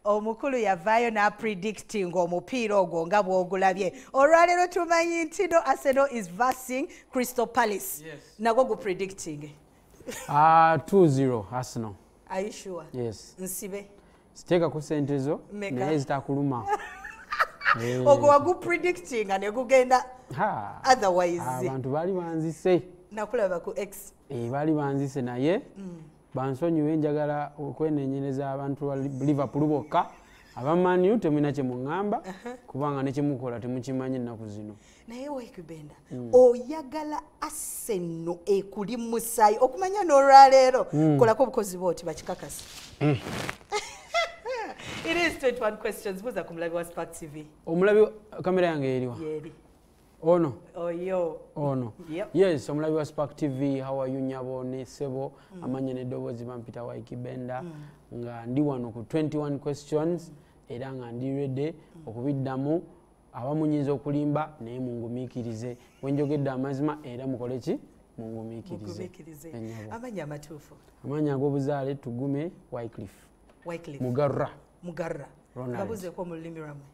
omukulu yavaayo n'apredicting omupiira ogwo nga bw'ogulabye. Olwaleero tumanyi nti no Arsenal is versing Crystal Palace. Yes. Nagwo gu predicting. 2-0 Arsenal. Are you sure? Yes. Nsibe. Siteeka ku sente zo naye zitakuluma. Ogwo wagu predicting ne gugenda otherwise. Abantu baali banzise. Nakulaba ku X. Baali banzise naye bansonyiwe njagala okwenenyereza abantu wa Liverpool bokka. Abamanyu temulina kye muŋŋamba kubanga ne kyemukola temukimanyi ennaku zino. Naye Waikibenda oyagala Arsenal ekuli musaayi okumanya n'olwaleero kolako obukozi bwoti bakikakasa. It is 21 questions. Buza ku mulabi wa Spark TV. Omulabi kamera yange eriwa? Yeri. Ono? Oyo. Ono? Yep. Yes, omulabi wa Spark TV, how are you nyabo ne sebo amanye ne dobozi bampita Waikibenda nga ndi wano ku 21 questions era nga ndi ready okubiddamu abamunyinza okulimba naye mungumiikirize wenjogedde amazima era mukole ki mungumiikirize. Amanya amatuufu. Amanya ag'obuzaale Tugume Wycliffe. Mugarra. Babuzeeko mu lulimi lwammwe.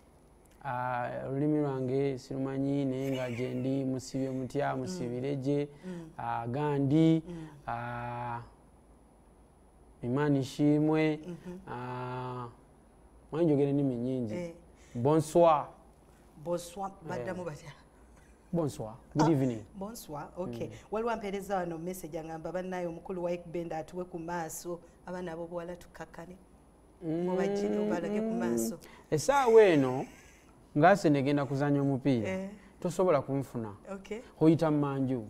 Olulimi lwange sirumanyi naye nga gye ndi musibye mutya musibire gye Gandi Imani Shimwe mwanjogera ennimi nnyingi. Bonsoir. Baddamu batya? Bonsoir. Good evening. Bonsoir. Okay. Waliwo ampeereza wano message angamba bannaye omukulu wa Waikibenda atuwe ku maaso abaana abo bwala tukakkane. Mubajjire obalage ku maaso. Essaawa eno ngase negenda kuzanya omupiira tosobola kunfuna. Oyita manju.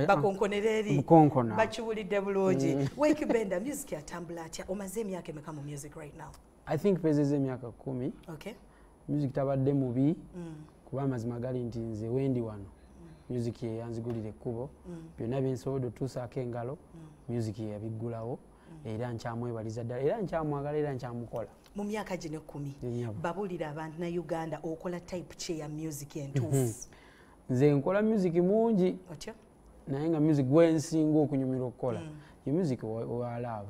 Bakonkonera eri. Mukonkona. Bakiwulidde bulungi. Waikibenda music yatambula atya? Omaze emyaka emeka mu music right now? I think pezeze emyaka 10. Okay. Music tabadde mubi. Kuba amazima gali nti nze wendi wano. Music ye yanzigulira ekkubo. Byonna byensobodde otuusaako engalo. Music ye yabiggulawo. Era nkyamwebaliza ddala era nkyamwagala era nkyamukola. Mu myaka gino 10 babulira abantu na Uganda okola type ki ya music entuufu? Nze nkola music mungi. Otya? Naye nga music gwensinga okunyumira okukola ye music wa love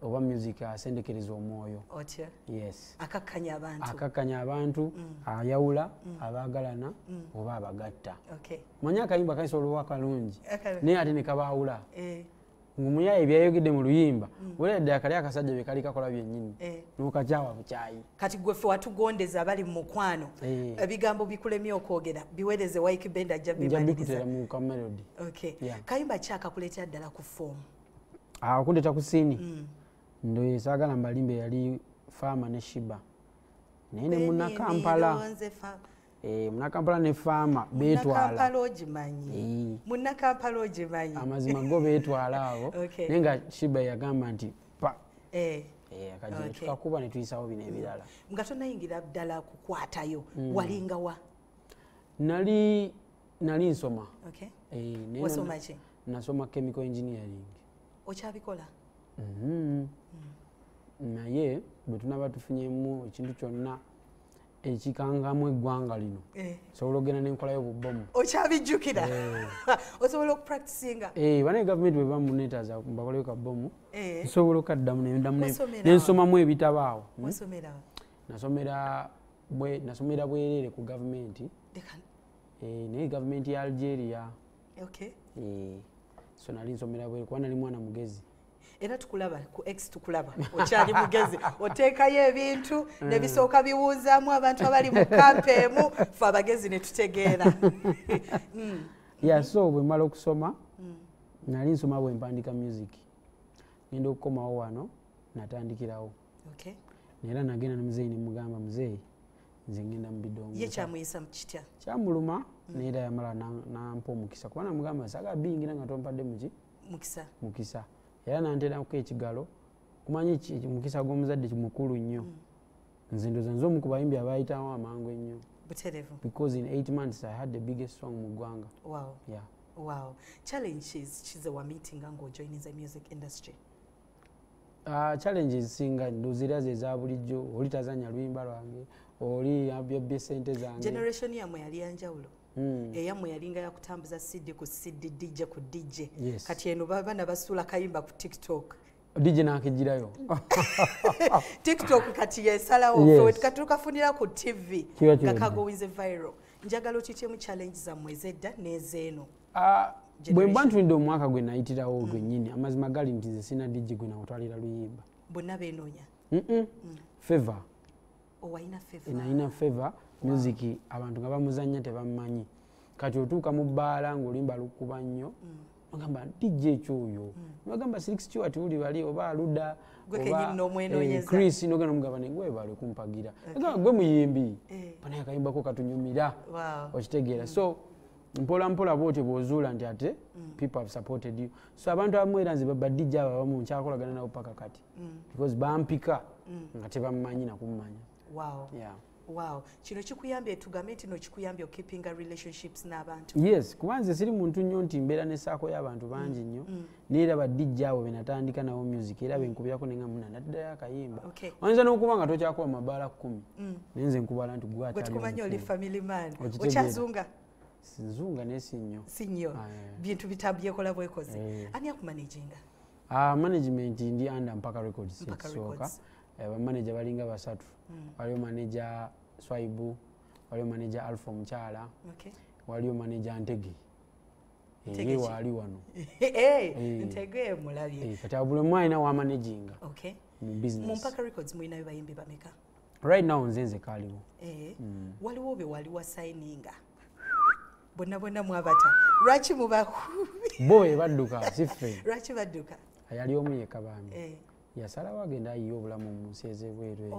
oba music asendekereza omwoyo. Otya? Yes. Akakkanya abantu. Ayawula abaagalana oba abagatta. Okay. Manya akayimba kaisolwa kalungi naye ate ne kabaawula. Ngumuyaye byayogedde mu luyimba weredde akali akasajja bye kali kakola byennyini n'okakyawa bukyayi. Kati gwe ffe watugondeza abali mu mukwano ebigambo bikulemye okwogera biweereze Waikibenda ajja bikutera mu kamelody. Okay. Kayimba ki akakuleetera ddala ku foomu? Akundeeta ku siini ndoye saagala mbalimbe yali Faama ne Shiba naye ne Munnakampala. Munnakampala ne Faama beetwala. Munnakampala ogimanyi. Munnakampala ogimanyi. Amazima go beetwala abo. Naye nga Shiba yagamba nti pa. Akajja tukakuba ne tuyisawo bino ebirala. Nga tonayingira ddala kukwatayo walinga wa? Nali nsoma. Wasoma ki? Nasoma chemical engineering. Okyabikola? Naye bwe tunaba tufunyemu ekintu kyonna ekikangamu eggwanga lino sobola ogenda n'enkolayo obubomu. Okyabijjukira? Osobola okupracticinga? Banaye gavumenti bwe bamunetaaza mbakoleyo kabomu nsobola okaddamu nensomamu ebitabo awo. Nasomera bwereere ku gavumenti naye gavumenti ya Algeria. So nali nsomera bwereere kuba nali mwana mugezi. Era tukulaba ku X tukulaba okyali mugezi oteekayo ebintu ne bisooka biwuuzaamu abantu abali mu kampemu fe abagezi ne tutegeera. So bwe mmala okusoma nali nsoma bwe mpandika music ngenda okukomawo wano natandikirawo. Era nagenda ne muzeeyi ne mugamba muzeeyi nze ngenda mu bidongo. Ye kyamuyisa mu kitya? Kyamuluma naye era yamala nampa omukisa kuba namugamba saagala biyingira nga tompadde muki mukisa. Era nanteerako ekigalo kumanyi mukisa gw'omuzadde mukulu nnyo. Nze ndoza nze omu ku bayimbi abayitawo amangu ennyo. Because in 8 months I had the biggest song mu ggwanga. Wow. Challenges kize wa meeting ngo join the music industry? Challenges singa ndozira ze za bulijjo oli tazanya luyimba lwange oli abyebye sente zange. Generation yamwe yali yanjawulo. Eyamwe yalinga yakutambuza CD ku CD, DJ ku DJ. Kati eno bana basula kayimba ku TikTok. DJ nakijirayo TikTok kati yesalawo fwe tukatukafunira ku TV kakagowinze viral njagala okitemu challenge za mwezedda nezeeno bwe mbantulidde omwaka gwe nayitirawo gwennyini amazima gali nti nze sina DJ gwe nawutwalira luyimba bonna beenoonya Favor nalina Favor music abantu nga bamuzannya tebamumanyi kati otuuka mu bbaala ng'olimba lukuba nnyo bagamba DJ kyoyo bagamba Six Stewart uli bali oba aluda Chris nogana mugabane gwe bali kumpagira gwe muyimbi banaye kayimbako katunyumira okitegeera so mpola mpola bwotyo bwozuula nti ate people have supported you so abantu abamweranze baba DJ abamu nkyakolagana nabo paka kati because bampika nga tebamumanyi nakumumanya. Wow, kino kikuyambye tugambe nti no kikuyambye keeping relationships n'abantu. Yes, kubanze siri muntu nnyo nti mbeera n'essaako y'abantu bangi nnyo neera badijja abo benatandika nabo music era benkubyako nenga muna naddala akayimba. Oyinza n'okuba nga tokyakuba mabaala 10 nenze nkubala nti gwe akyali tumanyi oli family man okyazunga sinzunga nesinyo sinyo bintu bitabyekola bwekoze ani akumanaginga management ndi under Mpaka Records soka manager balinga basatu waliyo manager Swaibu waliyo manager Alpha Mchala waliyo manager Ntege ye wali wano Ntege mulabye kati abule mwaina wa managinga mu business mu Mpaka Records mwina bayimbi bameka right now nzenze kaliwo waliwo be wali wa signinga bonna mwabata lwaki muba boye badduka sife lwaki badduka yali omu yekabambi yasala wagenda ayiyo obulamu mu nsi ez'ebweru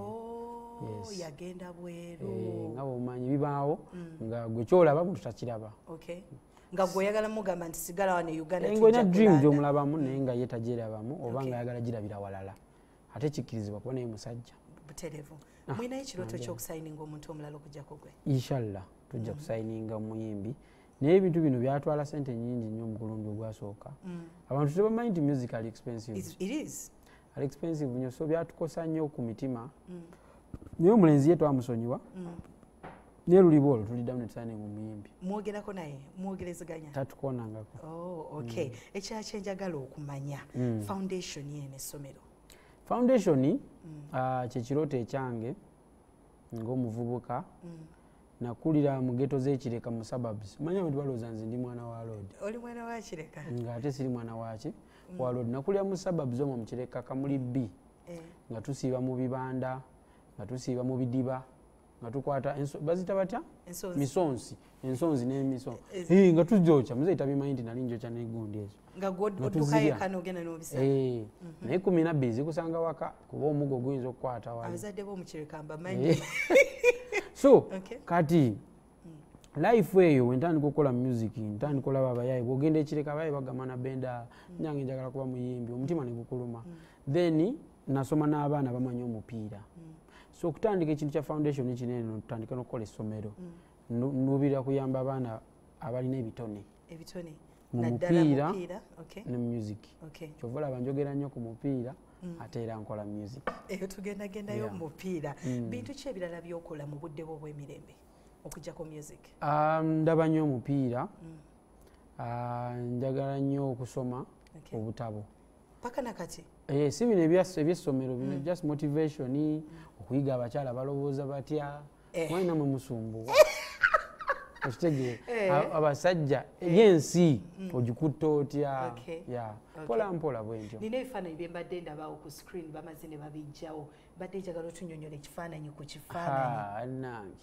yagenda bweru nga bwomanyi bibaawo nga gwe kyolaba muntu takiraba nga gwe oyagala mugamba nti sigala wano Uganda ng'olina dream gy'omulabamu naye nga ye tagyerabamu oba nga ayagala girabira walala ate kikkirizibwa kuba naye musajja butereevu mwinayo ekirooto ky'okusayininga omuntu omulala okujjako gwe inshallah tujja kusayininga omuyimbi naye ebintu bino byatwala sente nnyingi nnyo mu kulungi ogwasooka abantu tebamanyi nti music ali expensive nnyo so byatukosa nnyo ku mitima naye omulenzi ye twamusonyiwa naye luliba olwo tuliddamu ne tusayininga omuyimbi mwogerako naye mwogerezeganya tatukoonangako ekirala kye njagala okumanya foundation yene essomero foundation kye kirooto ekyange ng'omuvubuka nakulira mu ghetto z'Ekireka mu suburbs manya abantu balooza nze ndi mwana wa Lord oli mwana wa Kireka ng'ate siri mwana waki wa Lord nakulira mu suburbs omwo mu Kireka Kamuli B nga tusiiba mu bibanda nga tusiiba mu bidiba nga tukwata bazita batya misonsi ensonzi n'emisonzi nga tujooca muzeita bimanyi nti nali njooca n'egundi ezo nga goddukayo kano ogenda n'obisa naye 12 zikusanga waka kuba omugo guyinza okukwata wali abazadde b'omu Kireka mbamanyi so kati life eyo wentandika okukola music ntandika olaba abayayi bwogenda Ekireka abayayi bagamba na benda nyange njagala kuba muyimbi omutima ne gukuluma then nasoma n'abaana bamanyi omupiira so okutandika ekintu kya foundation kinene tutandika n'okukola essomero nubira kuyamba abaana abalina ebitone mu mupiira ne music kyova olaba njogera nnyo ku mupiira ate era nkola music eyo tugendagendayo mupiira bintu ki ebirala byokola mu budde bwo obw'emirembe okujjako music ndaba nnyo omupiira njagala nnyo okusoma obutabo paka nakati si bino ebyessomero bino just motivation okuyiga abakyala balowooza batya mwalina mwe musumbuwa okitegeera abasajja yensi ogikutta otya mpola mpola bwentyo nina ebifaananyi bye mbadde ndabawo ku screen bamaze ne babijjawo badde njagala otunyonyola ekifaananyi ku kifaananyi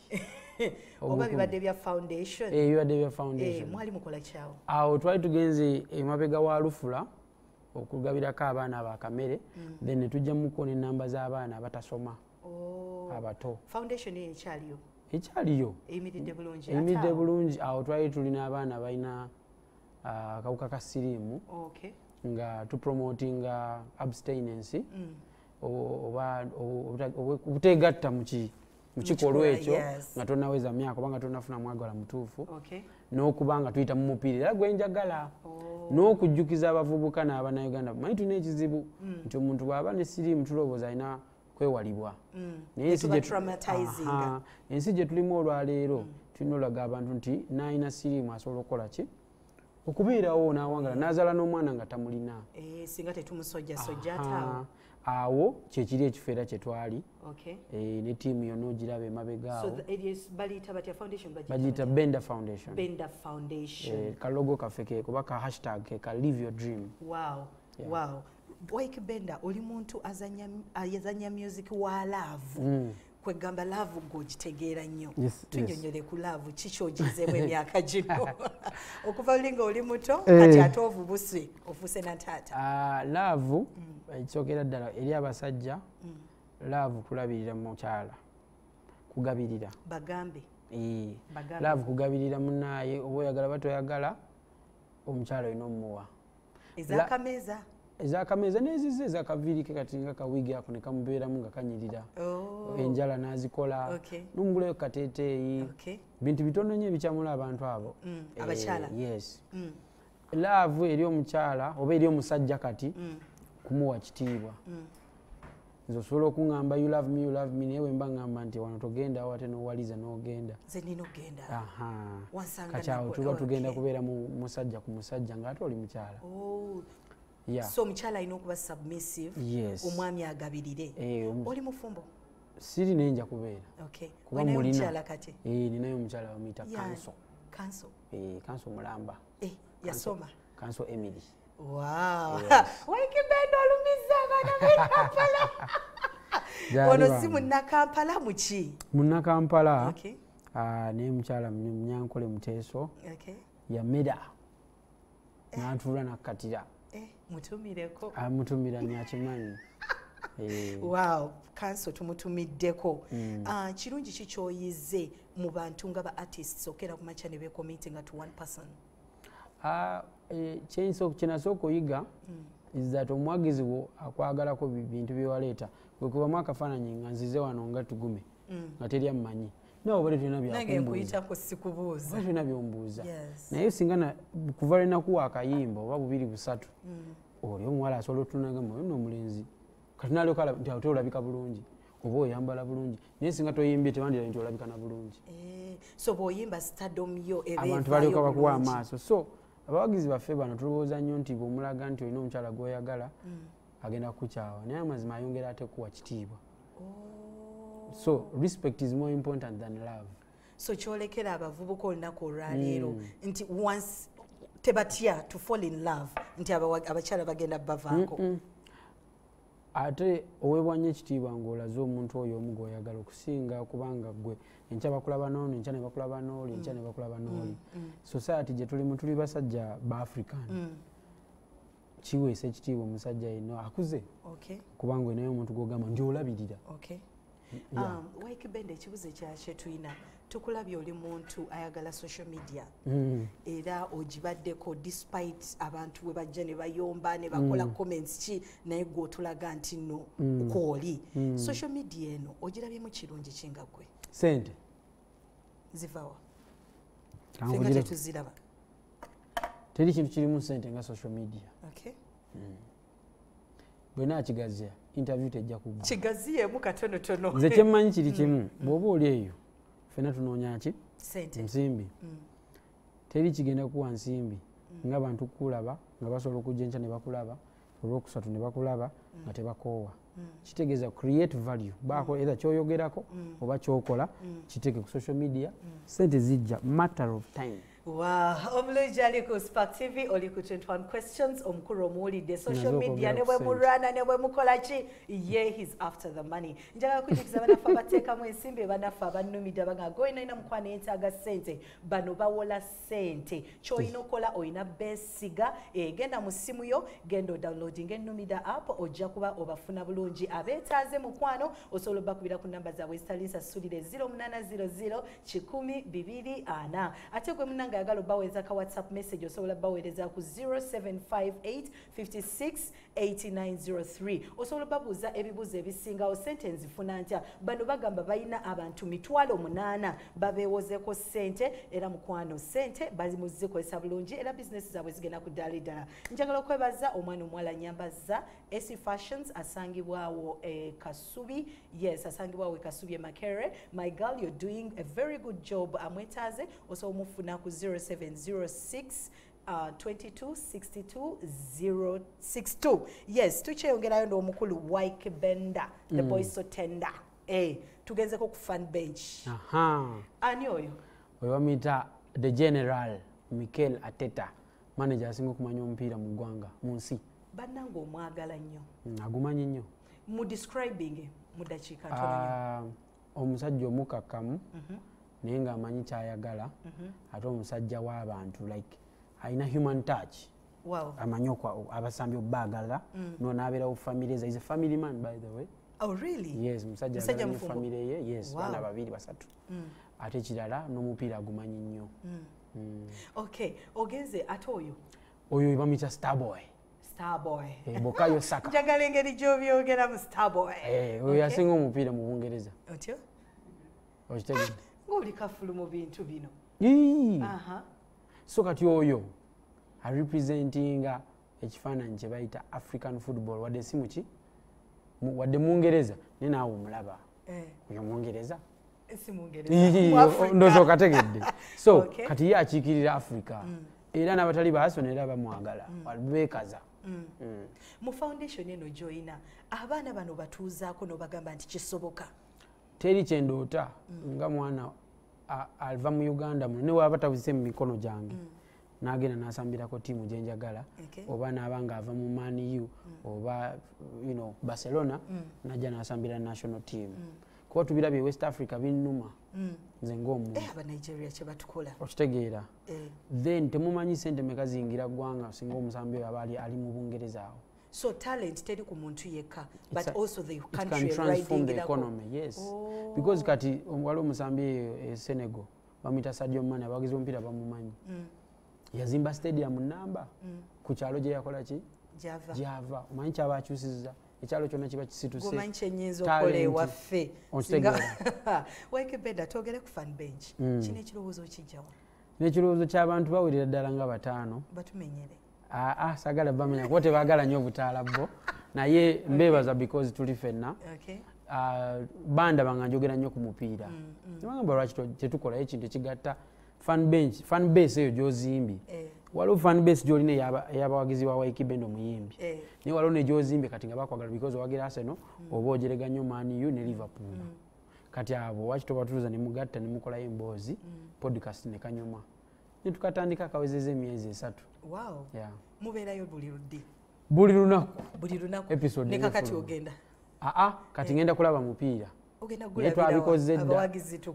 oba bibadde bya foundation bibadde bya foundation mwali mukola kyawo awo twali tugenze emabega wa Lufula okugabirako abaana abakamere then netujjamuko n'ennamba z'abaana abatasoma abato foundation eyo ekyaliyo ekyaliyo eyimiridde bulungi awo twali tulina abaana balina akawuka ka siriimu nga tupromotinga abstinence oba obutegatta mu kikolwa ekyo nga tonaweza myaka oba nga tonafuna mwagala mutuufu n'okuba nga tuyita mu mupiira era gwenjagala n'okujjukiza abavubuka n'abannayuganda manyi tulina ekizibu nti omuntu bw'aba ne siriimu tulowooza alina kwewalibwa naye ensi gye tulimu olwaleero tulina olaga abantu nti n'alina siriimu asobola okukola ki okubeerawo n'awangala n'azaala n'omwana nga tamulina singa tetumusojjasojja ataawo awo kyekiri ekifo era kye twali ne ttiimu yonna ogiraba emabegaawo bagiyita Benda Foundation kalogo kaffe keeko ka hashtag ka live your dream. Wow. Wyke Benda oli muntu azanya music wa love kwegamba love gogitegeera nnyo tunyonyole ku love kikyogizeemu emyaka gino okuva olinga oli muto kati ate ovubuse ofuse na taata love ekisookera ddala eri abasajja love kulabirira mukyala kugabirira bagambe love kugabirira munaaye oba oyagala batoyagala omukyala olina omumuwa ezakameeza nezize ezakaviirike kati nga kawiigi ako ne kamubeeramu nga kanyirira enjala n'azikola n'omugulayo kateeteeyi bintu bitono nnyo ebikyamula abantu abo abakyala yes laavu eri omukyala oba eri omusajja kati kumuwa kitiibwa nze osobola okuŋŋamba you love me naye bwe mba ŋŋamba nti wano togendawo ate n'owaliza n'ogenda kati awo tuba tugenda kubeera musajja ku musajja ng'ate oli mukyala. So omukyala alina okuba submissive omwami agabirire oli mufumbo siri nenja kubeera kuba mulina kati ninayo omukyala bamuyita kanso mulamba yasoma kanso Emily. Wyke Benda olumiza abaana b'Ekampala ono si munnakampala muki munnakampala naye mukyala Munyankole Muteeso yamera n'antuula nakkatira mutumireko mutumira nyakimanyi. Wow, kanso tumutumiddeko. Kirungi kikyoyize mu bantu nga ba artists okera ku macha ne be committing at one person. Kinasooka oyiga is that omwagizi wo akwagalako bintu byewaleeta bwe kubamu akafaananyi nga nzize wano nga tugume nga teri ammanyi nawe bale tulina byombuuza naye singa kuva lwenakuwa akayimba oba 2-3 oli omuwala asobola otunagamba oyo n'omulenzi kati nalyoka nti awo olabika bulungi oba oyambala bulungi naye singa toyimbye tebandira nti olabika na bulungi so bw'oyimba stardom yo abantu balyoka bakuwa amaaso so abawagizi baffe bano tulowooza nnyo nti bw'omulaga nti olina omukyala gw'oyagala agenda kukukyawa naye amazima ayongera ate kuwa kitiibwa. So respect is more important than love. So kyolekera abavubuka olunaku olwaleero nti once tebatya to fall in love nti abakyala bagenda bavaako ate oweebwa nnyo ekitiibwa ng'olaze omuntu oyo omu gw'oyagala okusinga kubanga gwe enkya bakulaba n'ono enkya ne bakulaba n'oli enkya ne bakulaba n'oli society gye tulimu tuli basajja ba African kiweesa ekitiibwa omusajja yenna akuze kubanga olinayo omuntu gw'ogamba nti olabirira. Wyke Benda ekibuzo kyakye tulina tukulabye oli muntu ayagala social media era ogibaddeko despite abantu bwe bajja ne bayomba ne bakola comments ki naye gwe otulaga nti no kwoli social media eno ogirabyemu kirungi kinga gwe sente zivawa fenga tetuziraba teri kintu kirimu sente nga social media bwena akigaziya interview tejja kugwa kigaziyemu katonotono nze kyemmanyi kiri kimu bw'oba oli eyo fena tunoonya ki nsimbi teri kigenda kuwa nsimbi ng'abantu kukulaba nga basobola okujja enkya ne bakulaba olwokusatu ne bakulaba nga tebakoowa kitegeeza create value baako either kyoyogerako oba kyokola kiteke ku social media sente zijja matter of time. Wow, omulungi ali ku Spark TV oli ku 21 questions omukulu omuwulidde social media ne bwe mulwana ne bwe mukola ki ye he's after the money. Njagala kujikiza banaffe abateekamu ensimbi banaffe abannumidde bagamba oyina mukwano yeetaaga ssente bano bawola ssente ky'olina okukola oyina beesiga genda mu ssimu yo genda odownloadinga ennumida app ojja kuba obafuna bulungi abeetaaze mukwano osobola obbakubira ku namba zaabwe ezitalinsa ssulire 0800 10224 ate gwe munanga ayagala obaweza ka WhatsApp message osobola baweereza ku 0758568903 osobola babuuza ebibuuzo ebisingawo ssente nzifuna ntya bano bagamba balina abantu 800 babeewozeko ssente era mukwano ssente bazimuzikozesa bulungi era bizinesi zaabwe zigenda ku ddaala eddala. Njagala okwebaza omwana omuwala nyambaza AC Fashions asangibwawo Kasubi asangibwawo Kasubi Makerere. My girl, you're doing a very good job amwetaaze osobola omufuna ku 0706 2262 yes tukyeyongerayo n'omukulu Wyke Benda the boy so tender tugenzeko ku fan bench ani oyo bamuyita the general Mikel Arteta manager asinga okumanya omupiira mu ggwanga mu nsi bannange omwagala nnyo agumanyi nnyo mu describing mu dakiika ntono omusajja omukakkamu naye ng'amanyi kyayagala ate omusajja w'abantu like alina human touch amanyi abasambi obbaagala n'abeerawo family ze is a family man by the way. Oh really? Yes, musajja mu family ye yes bana babiri basatu ate ekirala n'omupiira agumanyi nnyo. Okay ogenze ate oyo bamuyita Starboy. Bukayo Saka. Njagala engeri gy'obyogera mu Starboy. Oyo yasinga omupiira mu Bungereza. Otyo? Okitegedde? Ng'oli kafulu mu bintu bino. So kati oyo arepresentinga ekifaananyi kye bayita African football wadde si muki wadde Mungereza naye naawe omulaba oyo Mungereza si Mungereza ndozo kategedde so kati ye akiikirira Africa era n'abatali baaso era bamwagala beekaza. Mu foundation eno gy'olina abaana bano batuuzaako n'obagamba nti kisoboka teri kyendoota nga mwana ava mu Uganda muno ne waba tabuzise mu mikono gyange n'agenda n'asambirako ttiimu gye njagala oba n'aba ng'ava mu Man U oba Barcelona n'ajja n'asambira national team kuba tubirabye West Africa binnuma nze ng'omuntu Abanigeria kye batukola okitegeera then temumanyi ssente meka ziyingira ggwanga singa omusambi oyo aba ali mu Bungereza awo. So talent teri ku muntu yekka but also the country can transform the economy yes because kati waliwo omusambi e Senegal bamuyita Sadio Mane abawagizi b'omupiira bamumanyi yazimba stadium namba ku kyalo gye yakola ki Java omanyi kyaba akyusizza ekyalo kyonna kiba kisituse omanyi kyenyinza okukola ewaffe Wyke Benda twogere ku fan bench kino ekirowoozo kijjawa n'ekirowoozo ky'abantu bawerera ddala nga bataano batumenyere sagala bamenya kuba tebaagala nnyo obutaala bo naye mbeebaza because tuli ffenna banda banga njogera nnyo ku mupiira nebagamba lwaki tetukolayo ekintu ekigatta fan base eyo gy'ozimbye waliwo fan base gy'olina ey'abawagizi wa Wyke Benda omuyimbi naye waliwo ne gy'ozimbye kati nga bakwagala because owagira Arsenal oba ogerega nnyo Man U ne Liverpool kati abo waki tobatuuza ne mugatta ne mukolayo emboozi podcast ne kanyuma ne tukatandika akawezeza emyezi 3. Wow. Mubeerayo buli lunaku episode ne kakati ogenda kati ngenda kulaba mupiira naye twabikoze dda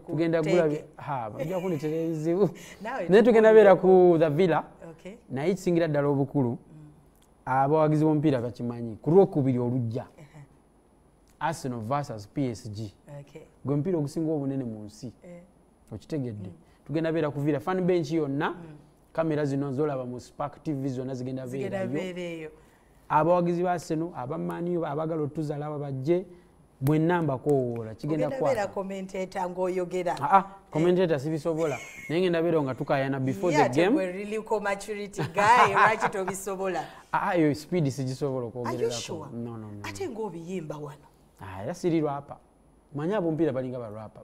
tugenda bajja kuleetera ebizibu naye tugenda beera ku the Villa naye kisingira ddala obukulu abawagizi b'omupiira bakimanyi ku Lwokubiri olujja Arsenal versus PSG gwe mupiira ogusinga obunene mu nsi okitegedde tugenda beera ku Villa fan bench yonna kamera zino zolaba mu Spark TV zonna zigenda beerayo abawagizi ba Arsenal abamanyi abagala otuzala abajje bwenamba kowola kigenda kwa beera commentator ng'oyogera commentator sibisobola naye ngenda beera nga tukayana before the game we're really maturity guy right to bisobola yo speed sigisobola okwogererako no ate ng'obiyimba wano era siri rapa manya abomupiira balinga ba rapa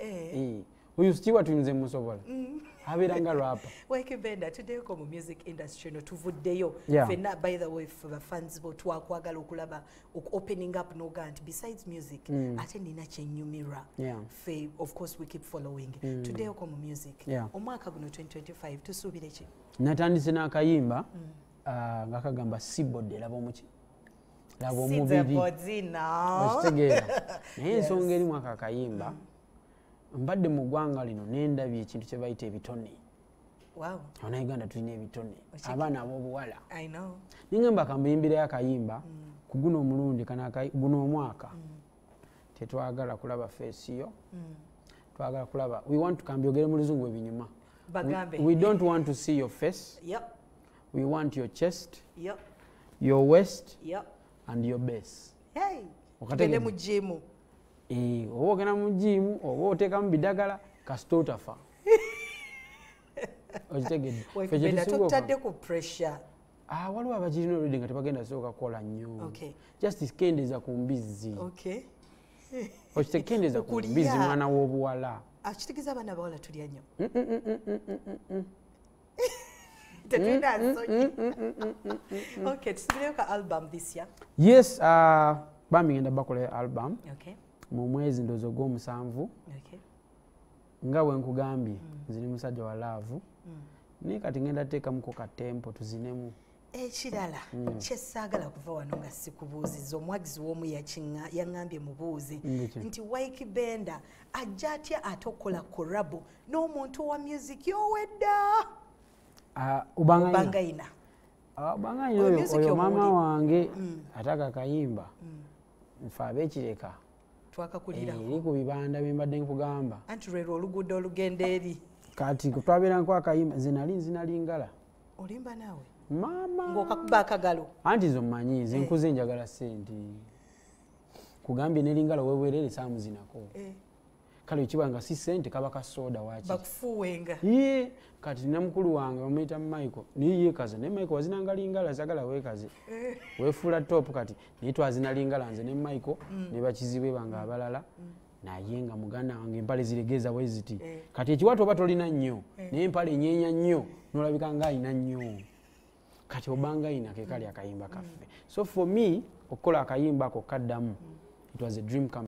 oyo Stewart nze musobola abeera nga rapa Wyke Benda tuddeyoko mu music industry no tuvuddeyo fenna by the way for the fans bo twakwagala okulaba opening up noga nti besides music ate nina kyennyumira fe of course we keep following tuddeyoko mu music omwaka guno 2025 tusuubire ki natandise n'akayimba nga kagamba sibodde laba omuki laba omubiri okitegeera naye ensonga eri mwaka akayimba mbadde mu ggwanga lino nendabye ekintu kye bayita ebitone Uganda tulina ebitone abaana ab'obuwala ningamba kambiyimbirayo akayimba ku guno omulundi guno omwaka tetwagala kulaba feesi yo twagala kulaba we want to kambyogere mu luzungu ebinyuma we don't want to see your face we want your chest your waist and your base okatende mu jimu oba ogenda mu jimu oba oteekamu bidagala kasita otafa okitegedde totadde ku pressure waliwo abakirina olwedde nga tebagenda sooka kukola nnyo just kendeeza ku mbizzi okitekendeeza ku mbizzi mwana w'obuwala akitegeeza abaana bawala tulya nnyo Tetuna nsonyi. Okay, tusubire ka album this year. Yes, bambi ngenda bakola album. Okay. Mu mwezi ndozo gw'omusanvu. Okay. Nga bwe nkugambye nziri musajja wa love. Ni kati ngenda teeka muko ka tempo tuzinemu. Ekirala kyessaagala kuva wano nga sikubuuziza omwagizi w'omu yaŋŋambye mubuuzi nti Wyke Benda ajja atya ate okukola korabo n'omuntu wa music y'owedda Ubangayina oyo maama wange ataka kayimba nfe ab'ekireka twakakulirako eri ku bibanda bye mbadde nkugamba anti lwero oluguudo olugenda eri kati kutwabeera nko akayimba nzinali ngala olimba naawe mama ng'okakuba akagalo anti zo mmanyi nze nkuze njagala ssente kugambye nelingala weweerere saamuzinako kale ekiba nga si ssente kaba kasoda waki bakufuwenga ye kati nina mukulu wange bamuyita Michael niye yeekaze ne Michael wazinanga lingala zagala weekaze weefuula top kati naye twazina lingala nze ne Michael ne bakizibwe bange abalala naye nga muganda wange empale ziregeeza bwe ziti kati ekiwato oba tolina nnyo naye empale nyeenya nnyo n'olabika ng'alina nnyo kati Ubangayina ke kali akayimba kaffe so for me okukola akayimba ako kaddamu it was a dream come